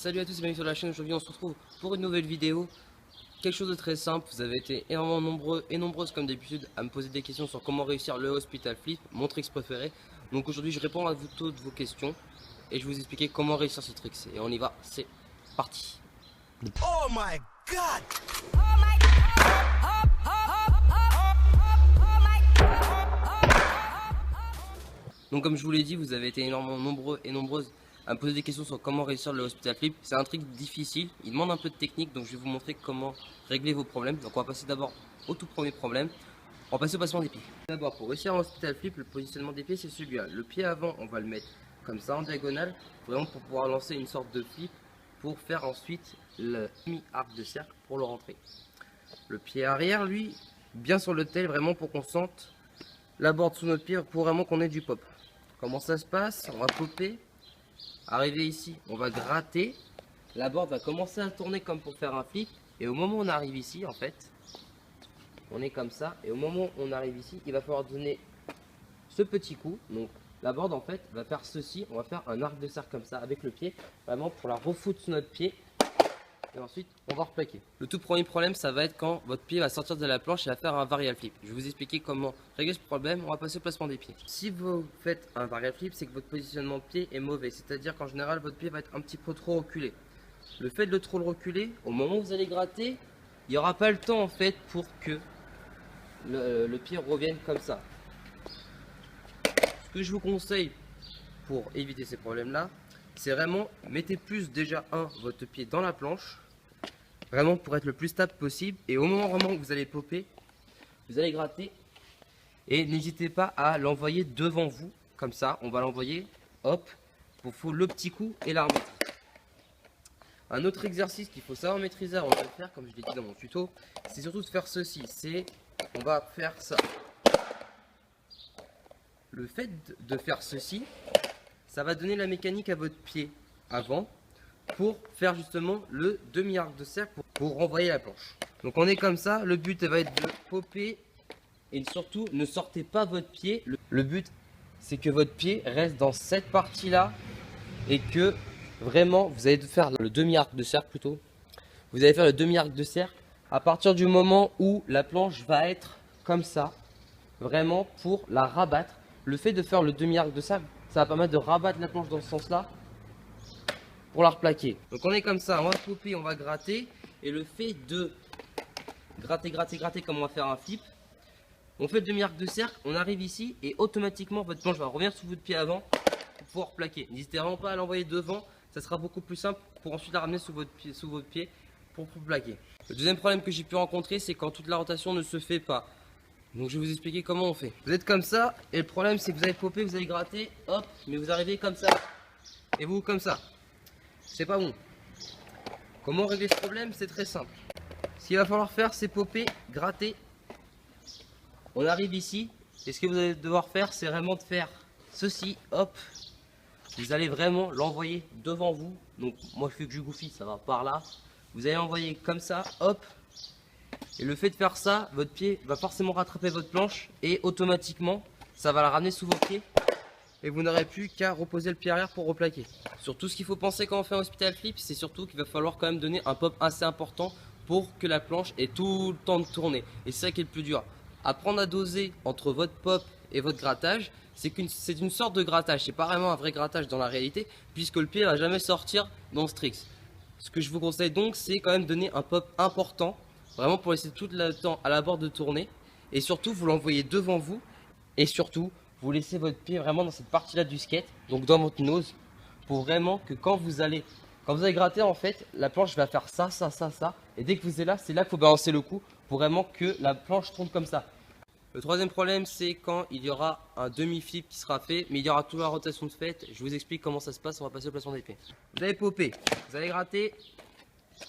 Salut à tous et bienvenue sur la chaîne. Aujourd'hui on se retrouve pour une nouvelle vidéo. Quelque chose de très simple. Vous avez été énormément nombreux et nombreuses comme d'habitude à me poser des questions sur comment réussir le hospital flip, mon trick préféré. Donc aujourd'hui je réponds à toutes vos questions et je vais vous expliquer comment réussir ce trick. Et on y va, c'est parti. Oh my god! Donc comme je vous l'ai dit, vous avez été énormément nombreux et nombreuses à me poser des questions sur comment réussir le hospital flip. C'est un trick difficile, il demande un peu de technique, donc je vais vous montrer comment régler vos problèmes. Donc on va passer d'abord au tout premier problème, on va passer au placement des pieds. D'abord pour réussir un hospital flip, le positionnement des pieds c'est celui-là. Le pied avant on va le mettre comme ça en diagonale, vraiment pour pouvoir lancer une sorte de flip, pour faire ensuite le demi-arc de cercle pour le rentrer. Le pied arrière lui, bien sur le tail, vraiment pour qu'on sente la board sous notre pied, pour vraiment qu'on ait du pop. Comment ça se passe? On va popper. Arriver ici, on va gratter. La board va commencer à tourner comme pour faire un flip. Et au moment où on arrive ici, en fait, on est comme ça. Et au moment où on arrive ici, il va falloir donner ce petit coup. Donc la board, en fait, va faire ceci. On va faire un arc de cercle comme ça avec le pied. Vraiment pour la refoutre sous notre pied. Et ensuite, on va replaquer. Le tout premier problème, ça va être quand votre pied va sortir de la planche et va faire un varial flip. Je vais vous expliquer comment régler ce problème. On va passer au placement des pieds. Si vous faites un varial flip, c'est que votre positionnement de pied est mauvais. C'est-à-dire qu'en général, votre pied va être un petit peu trop reculé. Le fait de trop le reculer, au moment où vous allez gratter, il n'y aura pas le temps en fait pour que le pied revienne comme ça. Ce que je vous conseille pour éviter ces problèmes-là, c'est vraiment, mettez plus déjà votre pied dans la planche. Vraiment pour être le plus stable possible. Et au moment vraiment où vous allez popper, vous allez gratter. Et n'hésitez pas à l'envoyer devant vous. Comme ça, on va l'envoyer, hop, pour faire le petit coup et la remettre. Un autre exercice qu'il faut savoir maîtriser avant de le faire, comme je l'ai dit dans mon tuto, c'est surtout de faire ceci. On va faire ça. Le fait de faire ceci, ça va donner la mécanique à votre pied avant, pour faire justement le demi-arc de cercle pour renvoyer la planche. Donc on est comme ça, le but va être de popper et surtout ne sortez pas votre pied. Le but c'est que votre pied reste dans cette partie là et que vraiment vous allez faire le demi-arc de cercle plutôt. Vous allez faire le demi-arc de cercle à partir du moment où la planche va être comme ça, vraiment pour la rabattre. Le fait de faire le demi-arc de cercle, ça va permettre de rabattre la planche dans ce sens là pour la replaquer. Donc on est comme ça, on va popper, on va gratter. Et le fait de gratter comme on va faire un flip, on fait le demi-arc de cercle, on arrive ici et automatiquement votre planche va revenir sous votre pied avant pour pouvoir plaquer. N'hésitez vraiment pas à l'envoyer devant, ça sera beaucoup plus simple pour ensuite la ramener sous votre pied pour plaquer. Le deuxième problème que j'ai pu rencontrer, c'est quand toute la rotation ne se fait pas. Donc je vais vous expliquer comment on fait. Vous êtes comme ça et le problème c'est que vous allez popper, vous allez gratter, hop, mais vous arrivez comme ça et vous comme ça. C'est pas bon. Comment régler ce problème? C'est très simple. Ce qu'il va falloir faire, c'est popper, gratter. On arrive ici. Et ce que vous allez devoir faire, c'est vraiment de faire ceci. Hop. Vous allez vraiment l'envoyer devant vous. Donc, moi, je fais que je goofy, ça va par là. Vous allez l'envoyer comme ça. Hop. Et le fait de faire ça, votre pied va forcément rattraper votre planche. Et automatiquement, ça va la ramener sous vos pieds. Et vous n'aurez plus qu'à reposer le pied arrière pour replaquer. Surtout ce qu'il faut penser quand on fait un hospital flip, c'est surtout qu'il va falloir quand même donner un pop assez important pour que la planche ait tout le temps de tourner. Et c'est ça qui est le plus dur. Apprendre à doser entre votre pop et votre grattage, c'est une sorte de grattage. C'est pas vraiment un vrai grattage dans la réalité, puisque le pied ne va jamais sortir dans ce trick. Ce que je vous conseille donc, c'est quand même donner un pop important, vraiment pour laisser tout le temps à la board de tourner. Et surtout, vous l'envoyez devant vous. Et surtout, vous laissez votre pied vraiment dans cette partie là du skate, donc dans votre nose, pour vraiment que quand vous allez gratter en fait, la planche va faire ça, et dès que vous êtes là, c'est là qu'il faut balancer le coup pour vraiment que la planche tourne comme ça. Le troisième problème, c'est quand il y aura un demi-flip qui sera fait, mais il y aura toute la rotation de fait. Je vous explique comment ça se passe, on va passer au placement des pieds. Vous allez popper, vous allez gratter,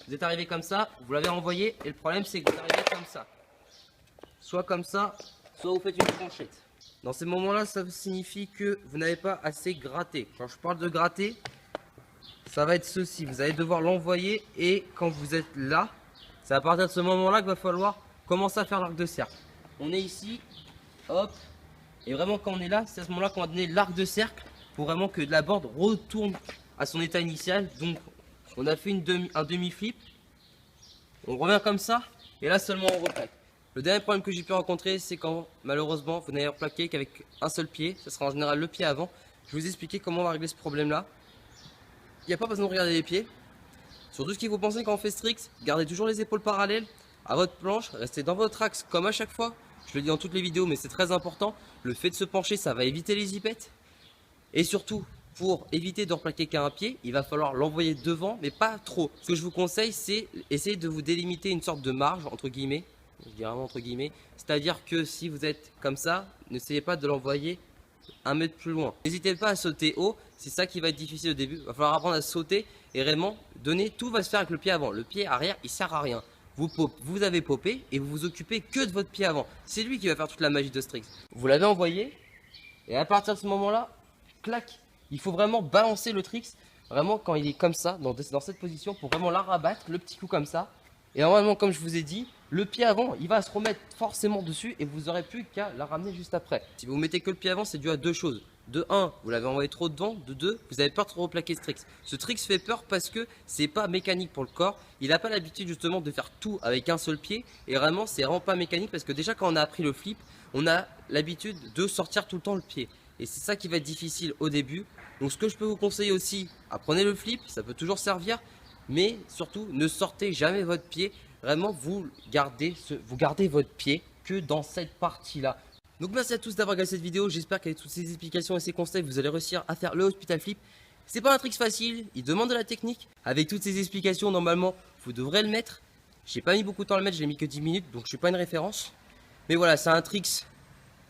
vous êtes arrivé comme ça, vous l'avez renvoyé, et le problème c'est que vous arrivez comme ça. Soit comme ça, soit vous faites une planchette. Dans ces moments-là, ça signifie que vous n'avez pas assez gratté. Quand je parle de gratter, ça va être ceci. Vous allez devoir l'envoyer et quand vous êtes là, c'est à partir de ce moment-là qu'il va falloir commencer à faire l'arc de cercle. On est ici, hop, et vraiment quand on est là, c'est à ce moment-là qu'on va donner l'arc de cercle pour vraiment que la board retourne à son état initial. Donc On a fait un demi-flip. On revient comme ça. Et là seulement on replaque. Le dernier problème que j'ai pu rencontrer, c'est quand malheureusement vous n'avez replaqué qu'avec un seul pied. Ce sera en général le pied avant. Je vais vous expliquer comment on va régler ce problème-là. Il n'y a pas besoin de regarder les pieds. Surtout ce qu'il faut penser quand on fait ce trick, gardez toujours les épaules parallèles à votre planche. Restez dans votre axe comme à chaque fois. Je le dis dans toutes les vidéos, mais c'est très important. Le fait de se pencher, ça va éviter les zipettes. Et surtout, pour éviter de replaquer qu'un pied, il va falloir l'envoyer devant, mais pas trop. Ce que je vous conseille, c'est essayer de vous délimiter une sorte de marge, entre guillemets. Je dis vraiment entre guillemets. C'est-à-dire que si vous êtes comme ça, n'essayez pas de l'envoyer 1 mètre plus loin. N'hésitez pas à sauter haut, c'est ça qui va être difficile au début. Il va falloir apprendre à sauter et vraiment donner, tout va se faire avec le pied avant. Le pied arrière, il sert à rien. Vous avez popé et vous vous occupez que de votre pied avant. C'est lui qui va faire toute la magie de ce trick. Vous l'avez envoyé et à partir de ce moment-là, clac, il faut vraiment balancer le trick. Vraiment quand il est comme ça, dans cette position, pour vraiment la rabattre, le petit coup comme ça. Et normalement, comme je vous ai dit, le pied avant, il va se remettre forcément dessus et vous n'aurez plus qu'à la ramener juste après. Si vous mettez que le pied avant, c'est dû à deux choses. De 1, vous l'avez envoyé trop devant. De 2, vous avez peur de replaquer ce trick. Ce trick fait peur parce que c'est pas mécanique pour le corps. Il n'a pas l'habitude justement de faire tout avec un seul pied. Et vraiment, c'est vraiment pas mécanique parce que déjà quand on a appris le flip, on a l'habitude de sortir tout le temps le pied. Et c'est ça qui va être difficile au début. Donc ce que je peux vous conseiller aussi, apprenez le flip, ça peut toujours servir. Mais surtout, ne sortez jamais votre pied. Vraiment, vous gardez votre pied que dans cette partie-là. Donc merci à tous d'avoir regardé cette vidéo. J'espère qu'avec toutes ces explications et ces conseils, vous allez réussir à faire le hospital flip. C'est pas un trick facile, il demande de la technique. Avec toutes ces explications, normalement, vous devrez le mettre. J'ai pas mis beaucoup de temps à le mettre, je l'ai mis que 10 minutes, donc je suis pas une référence. Mais voilà, c'est un trick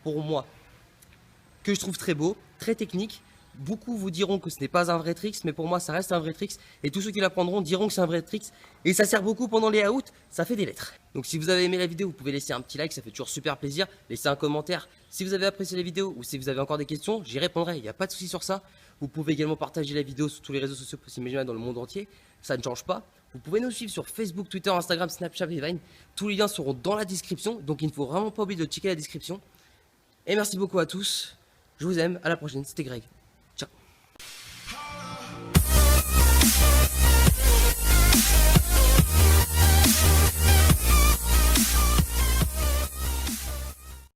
pour moi que je trouve très beau, très technique. Beaucoup vous diront que ce n'est pas un vrai trick, mais pour moi ça reste un vrai trick. Et tous ceux qui l'apprendront diront que c'est un vrai trick. Et ça sert beaucoup pendant les outs, ça fait des lettres. Donc si vous avez aimé la vidéo, vous pouvez laisser un petit like, ça fait toujours super plaisir. Laissez un commentaire. Si vous avez apprécié la vidéo ou si vous avez encore des questions, j'y répondrai, il n'y a pas de souci sur ça. Vous pouvez également partager la vidéo sur tous les réseaux sociaux possibles dans le monde entier. Ça ne change pas. Vous pouvez nous suivre sur Facebook, Twitter, Instagram, Snapchat et Vine. Tous les liens seront dans la description, donc il ne faut vraiment pas oublier de checker la description. Et merci beaucoup à tous. Je vous aime, à la prochaine, c'était Greg.